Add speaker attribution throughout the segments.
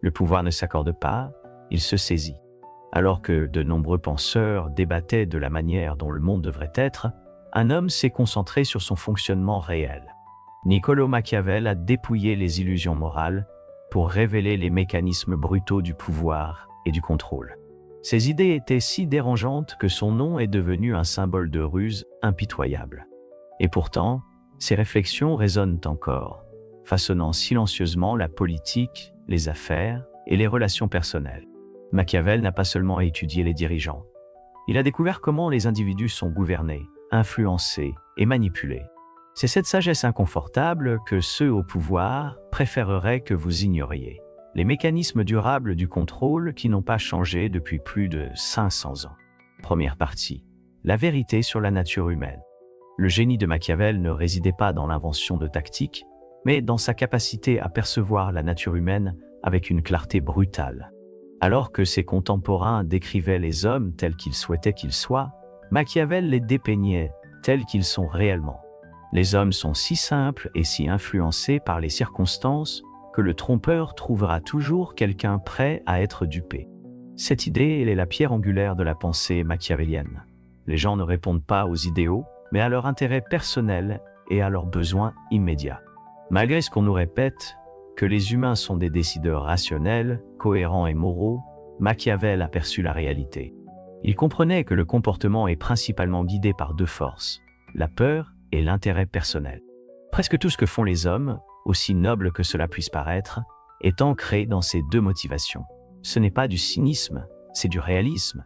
Speaker 1: Le pouvoir ne s'accorde pas, il se saisit. Alors que de nombreux penseurs débattaient de la manière dont le monde devrait être, un homme s'est concentré sur son fonctionnement réel. Niccolò Machiavel a dépouillé les illusions morales pour révéler les mécanismes brutaux du pouvoir et du contrôle. Ses idées étaient si dérangeantes que son nom est devenu un symbole de ruse impitoyable. Et pourtant, ses réflexions résonnent encore, façonnant silencieusement la politique, les affaires et les relations personnelles. Machiavel n'a pas seulement étudié les dirigeants. Il a découvert comment les individus sont gouvernés, influencés et manipulés. C'est cette sagesse inconfortable que ceux au pouvoir préféreraient que vous ignoriez. Les mécanismes durables du contrôle qui n'ont pas changé depuis plus de 500 ans. Première partie. La vérité sur la nature humaine. Le génie de Machiavel ne résidait pas dans l'invention de tactiques, mais dans sa capacité à percevoir la nature humaine avec une clarté brutale. Alors que ses contemporains décrivaient les hommes tels qu'ils souhaitaient qu'ils soient, Machiavel les dépeignait tels qu'ils sont réellement. Les hommes sont si simples et si influencés par les circonstances que le trompeur trouvera toujours quelqu'un prêt à être dupé. Cette idée est la pierre angulaire de la pensée machiavélienne. Les gens ne répondent pas aux idéaux, mais à leur intérêt personnel et à leurs besoins immédiats. Malgré ce qu'on nous répète, que les humains sont des décideurs rationnels, cohérents et moraux, Machiavel a perçu la réalité. Il comprenait que le comportement est principalement guidé par deux forces, la peur et l'intérêt personnel. Presque tout ce que font les hommes, aussi noble que cela puisse paraître, est ancré dans ces deux motivations. Ce n'est pas du cynisme, c'est du réalisme.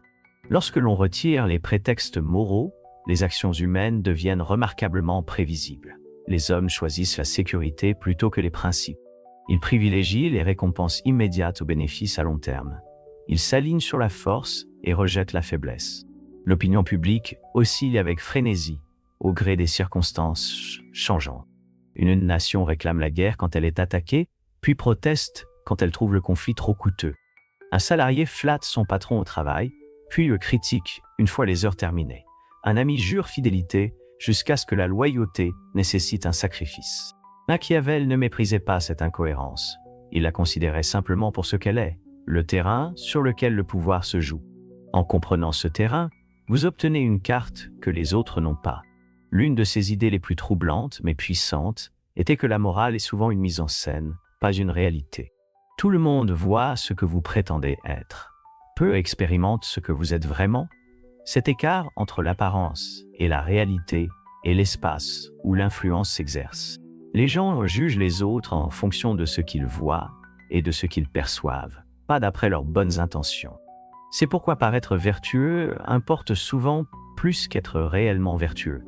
Speaker 1: Lorsque l'on retire les prétextes moraux, les actions humaines deviennent remarquablement prévisibles. Les hommes choisissent la sécurité plutôt que les principes. Ils privilégient les récompenses immédiates aux bénéfices à long terme. Ils s'alignent sur la force et rejettent la faiblesse. L'opinion publique oscille avec frénésie, au gré des circonstances changeantes. Une nation réclame la guerre quand elle est attaquée, puis proteste quand elle trouve le conflit trop coûteux. Un salarié flatte son patron au travail, puis le critique une fois les heures terminées. Un ami jure fidélité jusqu'à ce que la loyauté nécessite un sacrifice. Machiavel ne méprisait pas cette incohérence. Il la considérait simplement pour ce qu'elle est, le terrain sur lequel le pouvoir se joue. En comprenant ce terrain, vous obtenez une carte que les autres n'ont pas. L'une de ses idées les plus troublantes, mais puissantes, était que la morale est souvent une mise en scène, pas une réalité. Tout le monde voit ce que vous prétendez être. Peu expérimentent ce que vous êtes vraiment. Cet écart entre l'apparence et la réalité est l'espace où l'influence s'exerce. Les gens jugent les autres en fonction de ce qu'ils voient et de ce qu'ils perçoivent, pas d'après leurs bonnes intentions. C'est pourquoi paraître vertueux importe souvent plus qu'être réellement vertueux.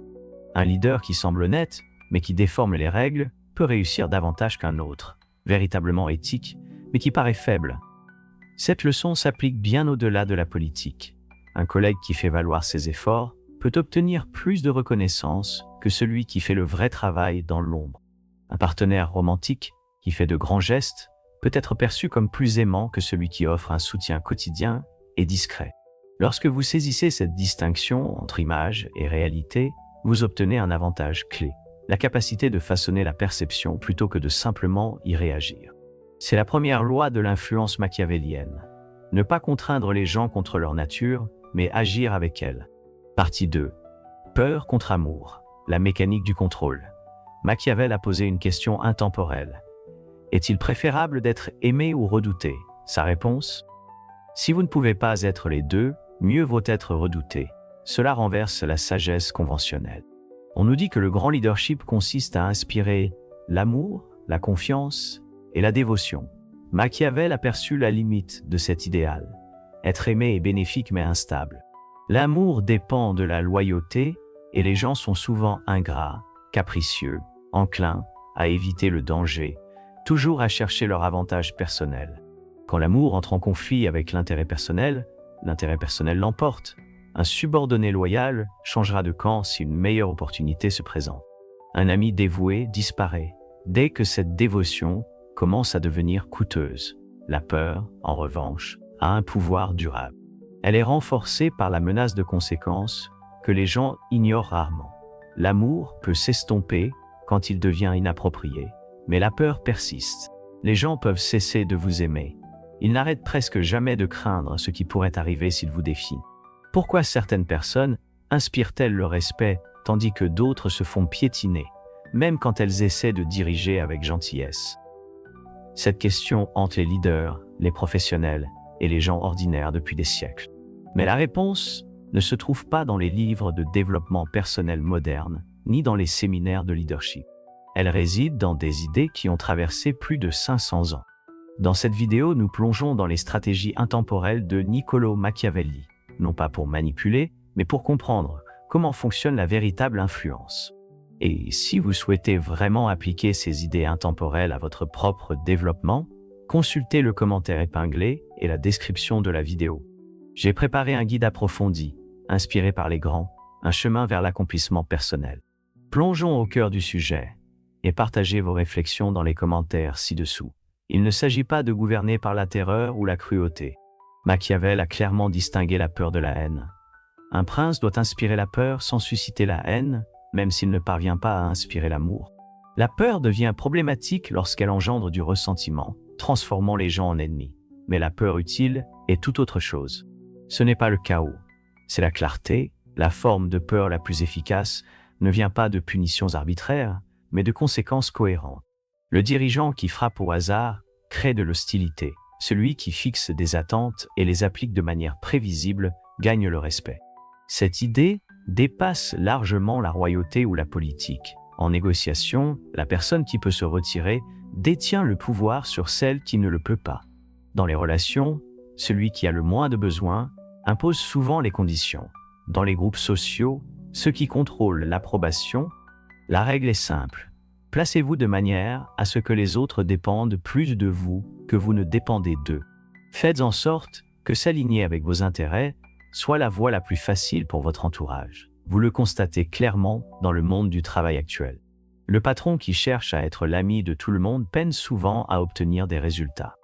Speaker 1: Un leader qui semble honnête, mais qui déforme les règles, peut réussir davantage qu'un autre, véritablement éthique, mais qui paraît faible. Cette leçon s'applique bien au-delà de la politique. Un collègue qui fait valoir ses efforts peut obtenir plus de reconnaissance que celui qui fait le vrai travail dans l'ombre. Un partenaire romantique qui fait de grands gestes peut être perçu comme plus aimant que celui qui offre un soutien quotidien et discret. Lorsque vous saisissez cette distinction entre image et réalité, vous obtenez un avantage clé, la capacité de façonner la perception plutôt que de simplement y réagir. C'est la première loi de l'influence machiavélienne. Ne pas contraindre les gens contre leur nature, mais agir avec elle. Partie 2. Peur contre amour, la mécanique du contrôle. Machiavel a posé une question intemporelle. Est-il préférable d'être aimé ou redouté? Sa réponse? Si vous ne pouvez pas être les deux, mieux vaut être redouté. Cela renverse la sagesse conventionnelle. On nous dit que le grand leadership consiste à inspirer l'amour, la confiance et la dévotion. Machiavel aperçut la limite de cet idéal. Être aimé est bénéfique mais instable. L'amour dépend de la loyauté et les gens sont souvent ingrats, capricieux, enclins à éviter le danger, toujours à chercher leur avantage personnel. Quand l'amour entre en conflit avec l'intérêt personnel l'emporte. Un subordonné loyal changera de camp si une meilleure opportunité se présente. Un ami dévoué disparaît dès que cette dévotion commence à devenir coûteuse. La peur, en revanche, a un pouvoir durable. Elle est renforcée par la menace de conséquences que les gens ignorent rarement. L'amour peut s'estomper quand il devient inapproprié, mais la peur persiste. Les gens peuvent cesser de vous aimer, Il n'arrête presque jamais de craindre ce qui pourrait arriver s'il vous défie. Pourquoi certaines personnes inspirent-elles le respect tandis que d'autres se font piétiner, même quand elles essaient de diriger avec gentillesse? Cette question hante les leaders, les professionnels et les gens ordinaires depuis des siècles. Mais la réponse ne se trouve pas dans les livres de développement personnel modernes, ni dans les séminaires de leadership. Elle réside dans des idées qui ont traversé plus de 500 ans. Dans cette vidéo, nous plongeons dans les stratégies intemporelles de Niccolò Machiavelli, non pas pour manipuler, mais pour comprendre comment fonctionne la véritable influence. Et si vous souhaitez vraiment appliquer ces idées intemporelles à votre propre développement, consultez le commentaire épinglé et la description de la vidéo. J'ai préparé un guide approfondi, inspiré par les grands, un chemin vers l'accomplissement personnel. Plongeons au cœur du sujet et partagez vos réflexions dans les commentaires ci-dessous. Il ne s'agit pas de gouverner par la terreur ou la cruauté. Machiavel a clairement distingué la peur de la haine. Un prince doit inspirer la peur sans susciter la haine, même s'il ne parvient pas à inspirer l'amour. La peur devient problématique lorsqu'elle engendre du ressentiment, transformant les gens en ennemis. Mais la peur utile est tout autre chose. Ce n'est pas le chaos, c'est la clarté. La forme de peur la plus efficace ne vient pas de punitions arbitraires, mais de conséquences cohérentes. Le dirigeant qui frappe au hasard crée de l'hostilité. Celui qui fixe des attentes et les applique de manière prévisible gagne le respect. Cette idée dépasse largement la royauté ou la politique. En négociation, la personne qui peut se retirer détient le pouvoir sur celle qui ne le peut pas. Dans les relations, celui qui a le moins de besoins impose souvent les conditions. Dans les groupes sociaux, ceux qui contrôlent l'approbation, la règle est simple. Placez-vous de manière à ce que les autres dépendent plus de vous que vous ne dépendez d'eux. Faites en sorte que s'aligner avec vos intérêts soit la voie la plus facile pour votre entourage. Vous le constatez clairement dans le monde du travail actuel. Le patron qui cherche à être l'ami de tout le monde peine souvent à obtenir des résultats.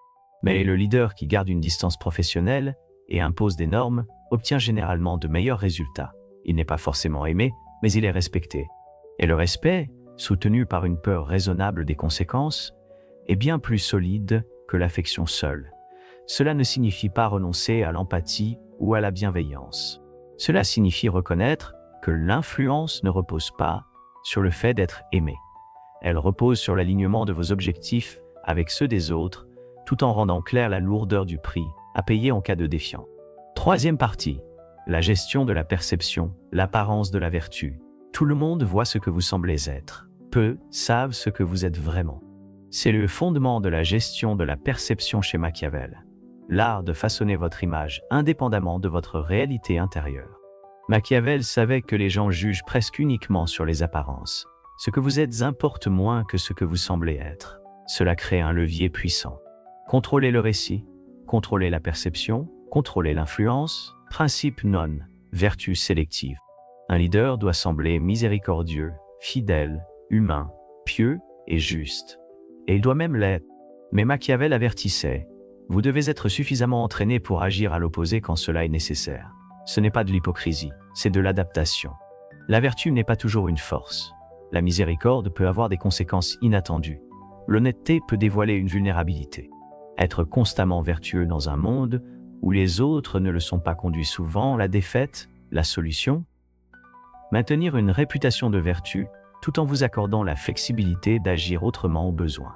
Speaker 1: Mais le leader qui garde une distance professionnelle et impose des normes obtient généralement de meilleurs résultats. Il n'est pas forcément aimé, mais il est respecté. Et le respect, soutenu par une peur raisonnable des conséquences, est bien plus solide que l'affection seule. Cela ne signifie pas renoncer à l'empathie ou à la bienveillance. Cela signifie reconnaître que l'influence ne repose pas sur le fait d'être aimé. Elle repose sur l'alignement de vos objectifs avec ceux des autres, tout en rendant claire la lourdeur du prix à payer en cas de défiance. Troisième partie, la gestion de la perception, l'apparence de la vertu. Tout le monde voit ce que vous semblez être. Peu savent ce que vous êtes vraiment. C'est le fondement de la gestion de la perception chez Machiavel. L'art de façonner votre image indépendamment de votre réalité intérieure. Machiavel savait que les gens jugent presque uniquement sur les apparences. Ce que vous êtes importe moins que ce que vous semblez être. Cela crée un levier puissant. Contrôlez le récit, contrôlez la perception, contrôlez l'influence, principe non, vertu sélective. Un leader doit sembler miséricordieux, fidèle, humain, pieux et juste. Et il doit même l'être. Mais Machiavel avertissait, vous devez être suffisamment entraîné pour agir à l'opposé quand cela est nécessaire. Ce n'est pas de l'hypocrisie, c'est de l'adaptation. La vertu n'est pas toujours une force. La miséricorde peut avoir des conséquences inattendues. L'honnêteté peut dévoiler une vulnérabilité. Être constamment vertueux dans un monde où les autres ne le sont pas conduit souvent la défaite, la solution. Maintenir une réputation de vertu tout en vous accordant la flexibilité d'agir autrement au besoin.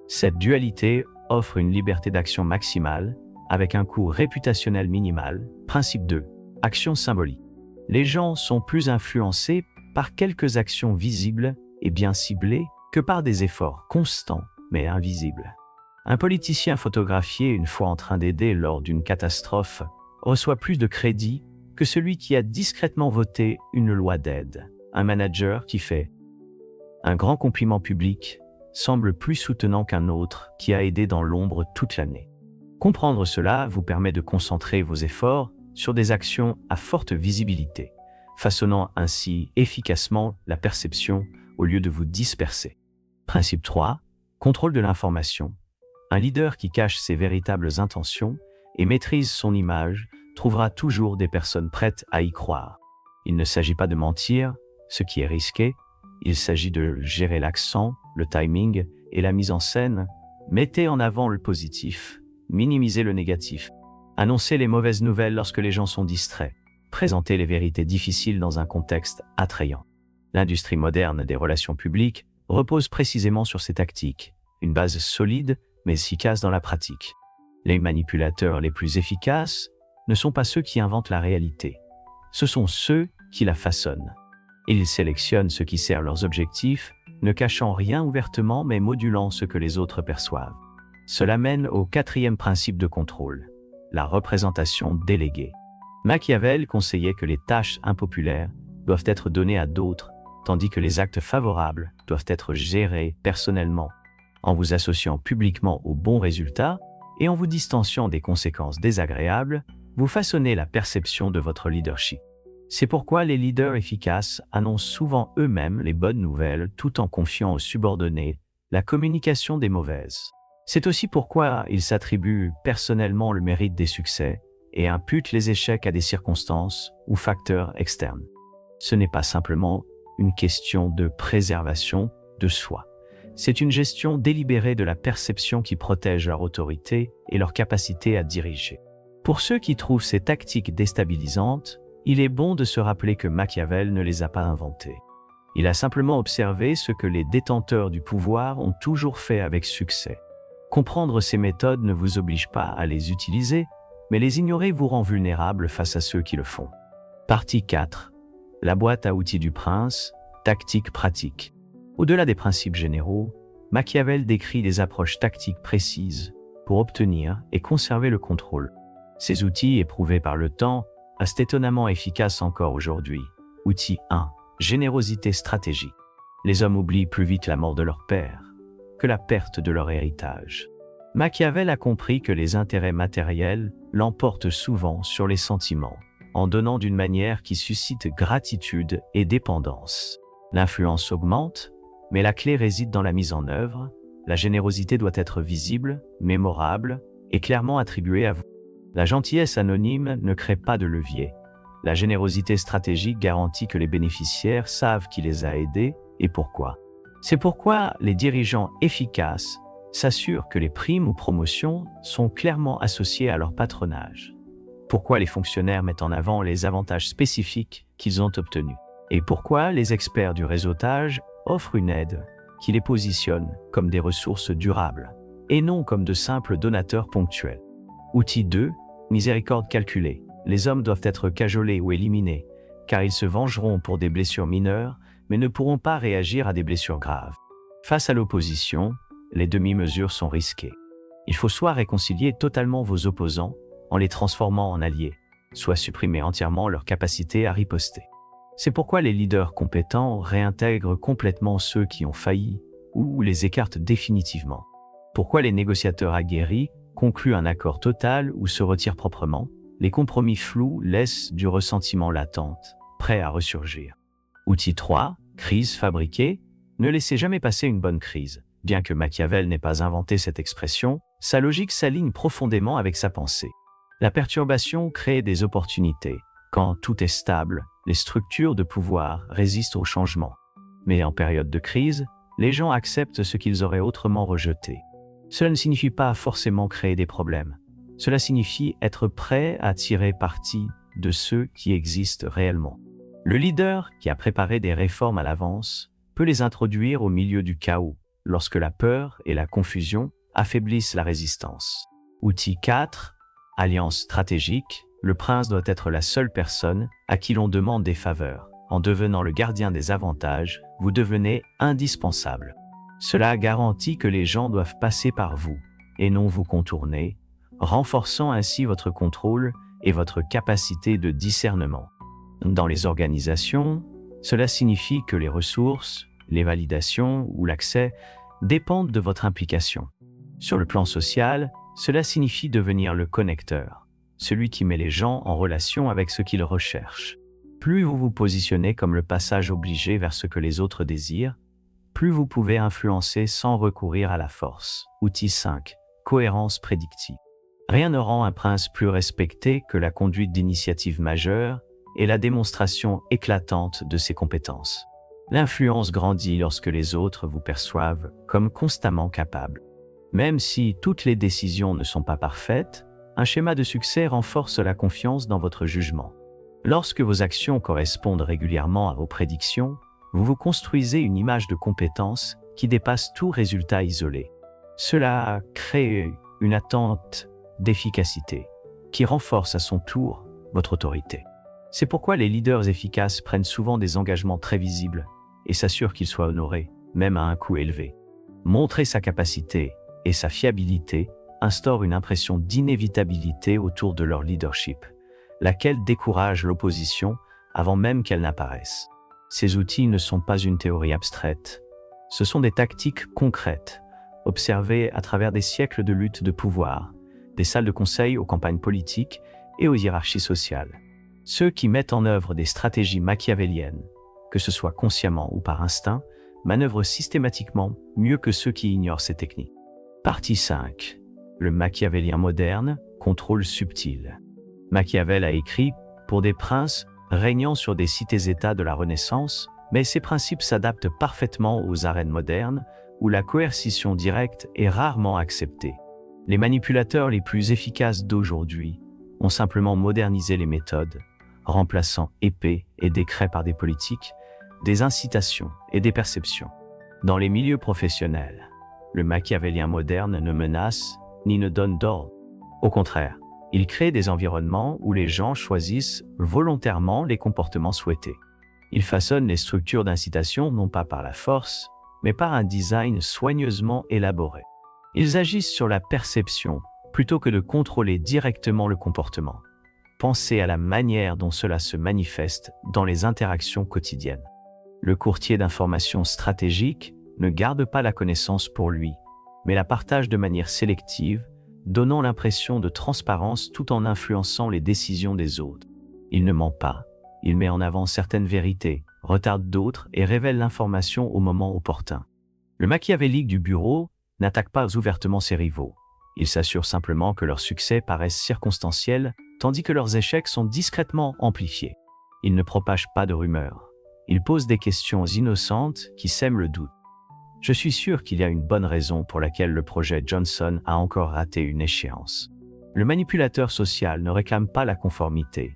Speaker 1: Cette dualité offre une liberté d'action maximale avec un coût réputationnel minimal. Principe 2. Action symbolique. Les gens sont plus influencés par quelques actions visibles et bien ciblées que par des efforts constants mais invisibles. Un politicien photographié une fois en train d'aider lors d'une catastrophe reçoit plus de crédit que celui qui a discrètement voté une loi d'aide. Un manager qui fait un grand compliment public semble plus soutenant qu'un autre qui a aidé dans l'ombre toute l'année. Comprendre cela vous permet de concentrer vos efforts sur des actions à forte visibilité, façonnant ainsi efficacement la perception au lieu de vous disperser. Principe 3. Contrôle de l'information. Un leader qui cache ses véritables intentions et maîtrise son image trouvera toujours des personnes prêtes à y croire. Il ne s'agit pas de mentir, ce qui est risqué, il s'agit de gérer l'accent, le timing et la mise en scène. Mettez en avant le positif, minimiser le négatif. Annoncer les mauvaises nouvelles lorsque les gens sont distraits. Présenter les vérités difficiles dans un contexte attrayant. L'industrie moderne des relations publiques repose précisément sur ces tactiques, une base solide mais efficace dans la pratique. Les manipulateurs les plus efficaces ne sont pas ceux qui inventent la réalité, ce sont ceux qui la façonnent. Ils sélectionnent ce qui sert leurs objectifs, ne cachant rien ouvertement mais modulant ce que les autres perçoivent. Cela mène au quatrième principe de contrôle, la représentation déléguée. Machiavel conseillait que les tâches impopulaires doivent être données à d'autres, tandis que les actes favorables doivent être gérés personnellement. En vous associant publiquement aux bons résultats et en vous distanciant des conséquences désagréables, vous façonnez la perception de votre leadership. C'est pourquoi les leaders efficaces annoncent souvent eux-mêmes les bonnes nouvelles tout en confiant aux subordonnés la communication des mauvaises. C'est aussi pourquoi ils s'attribuent personnellement le mérite des succès et imputent les échecs à des circonstances ou facteurs externes. Ce n'est pas simplement une question de préservation de soi. C'est une gestion délibérée de la perception qui protège leur autorité et leur capacité à diriger. Pour ceux qui trouvent ces tactiques déstabilisantes, il est bon de se rappeler que Machiavel ne les a pas inventées. Il a simplement observé ce que les détenteurs du pouvoir ont toujours fait avec succès. Comprendre ces méthodes ne vous oblige pas à les utiliser, mais les ignorer vous rend vulnérable face à ceux qui le font. Partie 4. La boîte à outils du prince, tactique pratique. Au-delà des principes généraux, Machiavel décrit des approches tactiques précises pour obtenir et conserver le contrôle. Ces outils, éprouvés par le temps, restent étonnamment efficaces encore aujourd'hui. Outil 1. Générosité stratégique. Les hommes oublient plus vite la mort de leur père que la perte de leur héritage. Machiavel a compris que les intérêts matériels l'emportent souvent sur les sentiments, en donnant d'une manière qui suscite gratitude et dépendance. L'influence augmente, mais la clé réside dans la mise en œuvre. La générosité doit être visible, mémorable et clairement attribuée à vous. La gentillesse anonyme ne crée pas de levier. La générosité stratégique garantit que les bénéficiaires savent qui les a aidés et pourquoi. C'est pourquoi les dirigeants efficaces s'assurent que les primes ou promotions sont clairement associées à leur patronage. Pourquoi les fonctionnaires mettent en avant les avantages spécifiques qu'ils ont obtenus. Et pourquoi les experts du réseautage offrent une aide qui les positionne comme des ressources durables et non comme de simples donateurs ponctuels. Outil 2. Miséricorde calculée. Les hommes doivent être cajolés ou éliminés, car ils se vengeront pour des blessures mineures, mais ne pourront pas réagir à des blessures graves. Face à l'opposition, les demi-mesures sont risquées. Il faut soit réconcilier totalement vos opposants en les transformant en alliés, soit supprimer entièrement leur capacité à riposter. C'est pourquoi les leaders compétents réintègrent complètement ceux qui ont failli ou les écartent définitivement. Pourquoi les négociateurs aguerris concluent un accord total ou se retirent proprement. Les compromis flous laissent du ressentiment latente, prêt à ressurgir. Outil 3. Crise fabriquée. Ne laissez jamais passer une bonne crise. Bien que Machiavel n'ait pas inventé cette expression, sa logique s'aligne profondément avec sa pensée. La perturbation crée des opportunités. Quand tout est stable, les structures de pouvoir résistent au changement. Mais en période de crise, les gens acceptent ce qu'ils auraient autrement rejeté. Cela ne signifie pas forcément créer des problèmes. Cela signifie être prêt à tirer parti de ceux qui existent réellement. Le leader qui a préparé des réformes à l'avance peut les introduire au milieu du chaos, lorsque la peur et la confusion affaiblissent la résistance. Outil 4. Alliance stratégique. Le prince doit être la seule personne à qui l'on demande des faveurs. En devenant le gardien des avantages, vous devenez indispensable. Cela garantit que les gens doivent passer par vous et non vous contourner, renforçant ainsi votre contrôle et votre capacité de discernement. Dans les organisations, cela signifie que les ressources, les validations ou l'accès dépendent de votre implication. Sur le plan social, cela signifie devenir le connecteur, celui qui met les gens en relation avec ce qu'ils recherchent. Plus vous vous positionnez comme le passage obligé vers ce que les autres désirent, plus vous pouvez influencer sans recourir à la force. Outil 5. Cohérence prédictive. Rien ne rend un prince plus respecté que la conduite d'initiatives majeures et la démonstration éclatante de ses compétences. L'influence grandit lorsque les autres vous perçoivent comme constamment capable. Même si toutes les décisions ne sont pas parfaites, un schéma de succès renforce la confiance dans votre jugement. Lorsque vos actions correspondent régulièrement à vos prédictions, vous vous construisez une image de compétence qui dépasse tout résultat isolé. Cela crée une attente d'efficacité qui renforce à son tour votre autorité. C'est pourquoi les leaders efficaces prennent souvent des engagements très visibles et s'assurent qu'ils soient honorés, même à un coût élevé. Montrer sa capacité et sa fiabilité instaure une impression d'inévitabilité autour de leur leadership, laquelle décourage l'opposition avant même qu'elle n'apparaisse. Ces outils ne sont pas une théorie abstraite, ce sont des tactiques concrètes, observées à travers des siècles de lutte de pouvoir, des salles de conseil aux campagnes politiques et aux hiérarchies sociales. Ceux qui mettent en œuvre des stratégies machiavéliennes, que ce soit consciemment ou par instinct, manœuvrent systématiquement mieux que ceux qui ignorent ces techniques. Partie 5. Le machiavélien moderne, contrôle subtil. Machiavel a écrit « Pour des princes régnant sur des cités-États de la Renaissance », mais ces principes s'adaptent parfaitement aux arènes modernes où la coercition directe est rarement acceptée. Les manipulateurs les plus efficaces d'aujourd'hui ont simplement modernisé les méthodes, remplaçant épées et décrets par des politiques, des incitations et des perceptions. Dans les milieux professionnels, le machiavélien moderne ne menace ni ne donne d'ordre. Au contraire, il crée des environnements où les gens choisissent volontairement les comportements souhaités. Il façonne les structures d'incitation non pas par la force, mais par un design soigneusement élaboré. Ils agissent sur la perception plutôt que de contrôler directement le comportement. Pensez à la manière dont cela se manifeste dans les interactions quotidiennes. Le courtier d'informations stratégiques ne garde pas la connaissance pour lui, mais la partage de manière sélective, donnant l'impression de transparence tout en influençant les décisions des autres. Il ne ment pas, il met en avant certaines vérités, retarde d'autres et révèle l'information au moment opportun. Le machiavélique du bureau n'attaque pas ouvertement ses rivaux. Il s'assure simplement que leurs succès paraissent circonstanciels, tandis que leurs échecs sont discrètement amplifiés. Il ne propage pas de rumeurs. Il pose des questions innocentes qui sèment le doute. Je suis sûr qu'il y a une bonne raison pour laquelle le projet Johnson a encore raté une échéance. Le manipulateur social ne réclame pas la conformité.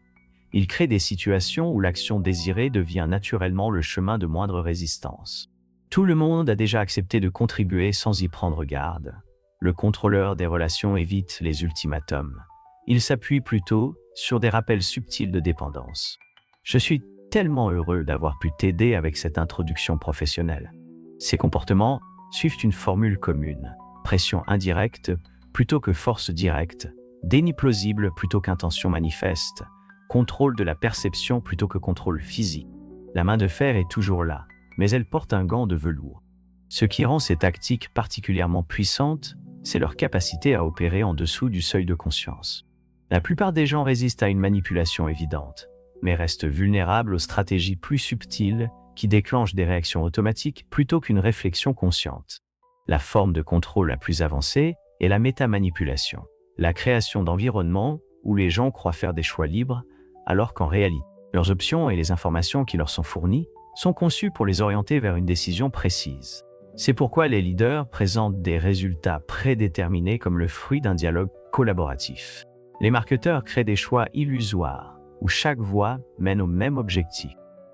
Speaker 1: Il crée des situations où l'action désirée devient naturellement le chemin de moindre résistance. Tout le monde a déjà accepté de contribuer sans y prendre garde. Le contrôleur des relations évite les ultimatums. Il s'appuie plutôt sur des rappels subtils de dépendance. Je suis tellement heureux d'avoir pu t'aider avec cette introduction professionnelle. Ces comportements suivent une formule commune. Pression indirecte plutôt que force directe, déni plausible plutôt qu'intention manifeste, contrôle de la perception plutôt que contrôle physique. La main de fer est toujours là, mais elle porte un gant de velours. Ce qui rend ces tactiques particulièrement puissantes, c'est leur capacité à opérer en dessous du seuil de conscience. La plupart des gens résistent à une manipulation évidente, mais restent vulnérables aux stratégies plus subtiles qui déclenchent des réactions automatiques plutôt qu'une réflexion consciente. La forme de contrôle la plus avancée est la métamanipulation, la création d'environnements où les gens croient faire des choix libres, alors qu'en réalité, leurs options et les informations qui leur sont fournies sont conçues pour les orienter vers une décision précise. C'est pourquoi les leaders présentent des résultats prédéterminés comme le fruit d'un dialogue collaboratif. Les marketeurs créent des choix illusoires, où chaque voie mène au même objectif.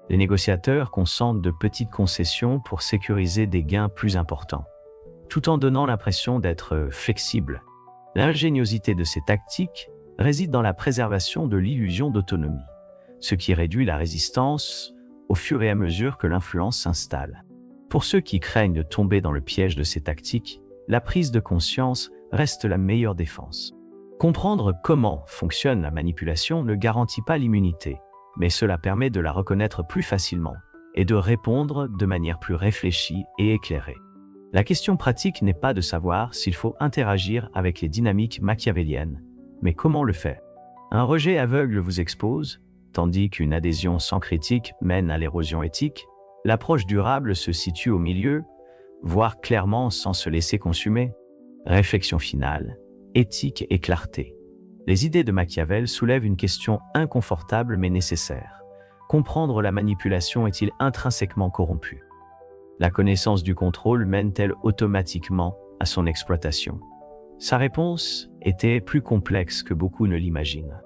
Speaker 1: Les négociateurs consentent de petites concessions pour sécuriser des gains plus importants, tout en donnant l'impression d'être flexibles. L'ingéniosité de ces tactiques réside dans la préservation de l'illusion d'autonomie, ce qui réduit la résistance au fur et à mesure que l'influence s'installe. Pour ceux qui craignent de tomber dans le piège de ces tactiques, la prise de conscience reste la meilleure défense. Comprendre comment fonctionne la manipulation ne garantit pas l'immunité, mais cela permet de la reconnaître plus facilement et de répondre de manière plus réfléchie et éclairée. La question pratique n'est pas de savoir s'il faut interagir avec les dynamiques machiavéliennes, mais comment le faire. Un rejet aveugle vous expose, tandis qu'une adhésion sans critique mène à l'érosion éthique. L'approche durable se situe au milieu, voir clairement sans se laisser consumer. Réflexion finale, éthique et clarté. Les idées de Machiavel soulèvent une question inconfortable mais nécessaire. Comprendre la manipulation est-il intrinsèquement corrompu? La connaissance du contrôle mène-t-elle automatiquement à son exploitation? Sa réponse était plus complexe que beaucoup ne l'imaginent.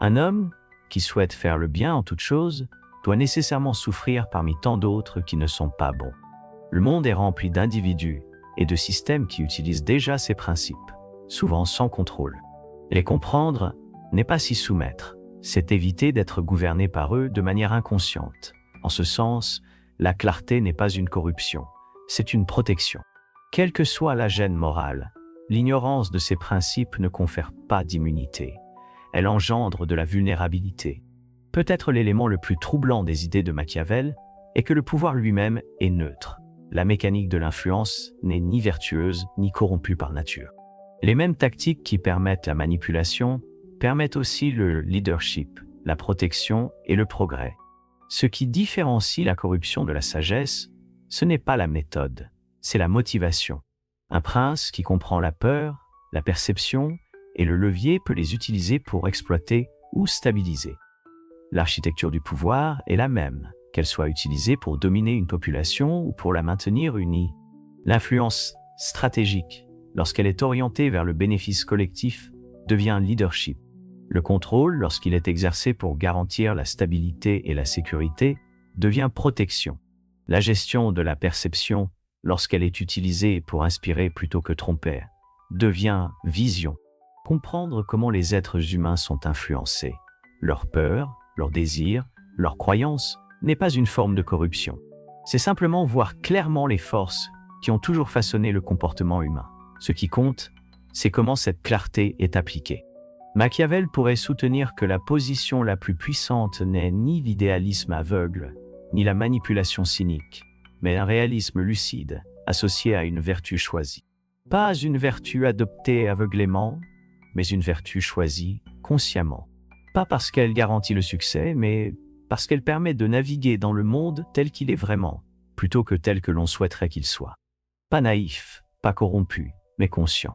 Speaker 1: Un homme qui souhaite faire le bien en toute chose doit nécessairement souffrir parmi tant d'autres qui ne sont pas bons. Le monde est rempli d'individus et de systèmes qui utilisent déjà ces principes, souvent sans contrôle. Les comprendre n'est pas s'y soumettre, c'est éviter d'être gouverné par eux de manière inconsciente. En ce sens, la clarté n'est pas une corruption, c'est une protection. Quelle que soit la gêne morale, l'ignorance de ces principes ne confère pas d'immunité. Elle engendre de la vulnérabilité. Peut-être l'élément le plus troublant des idées de Machiavel est que le pouvoir lui-même est neutre. La mécanique de l'influence n'est ni vertueuse ni corrompue par nature. Les mêmes tactiques qui permettent la manipulation permettent aussi le leadership, la protection et le progrès. Ce qui différencie la corruption de la sagesse, ce n'est pas la méthode, c'est la motivation. Un prince qui comprend la peur, la perception et le levier peut les utiliser pour exploiter ou stabiliser. L'architecture du pouvoir est la même, qu'elle soit utilisée pour dominer une population ou pour la maintenir unie. L'influence stratégique, lorsqu'elle est orientée vers le bénéfice collectif, devient leadership. Le contrôle, lorsqu'il est exercé pour garantir la stabilité et la sécurité, devient protection. La gestion de la perception, lorsqu'elle est utilisée pour inspirer plutôt que tromper, devient vision. Comprendre comment les êtres humains sont influencés, leurs peurs, leurs désirs, leurs croyances, n'est pas une forme de corruption. C'est simplement voir clairement les forces qui ont toujours façonné le comportement humain. Ce qui compte, c'est comment cette clarté est appliquée. Machiavel pourrait soutenir que la position la plus puissante n'est ni l'idéalisme aveugle, ni la manipulation cynique, mais un réalisme lucide, associé à une vertu choisie. Pas une vertu adoptée aveuglément, mais une vertu choisie consciemment. Pas parce qu'elle garantit le succès, mais parce qu'elle permet de naviguer dans le monde tel qu'il est vraiment, plutôt que tel que l'on souhaiterait qu'il soit. Pas naïf, pas corrompu, mais conscient.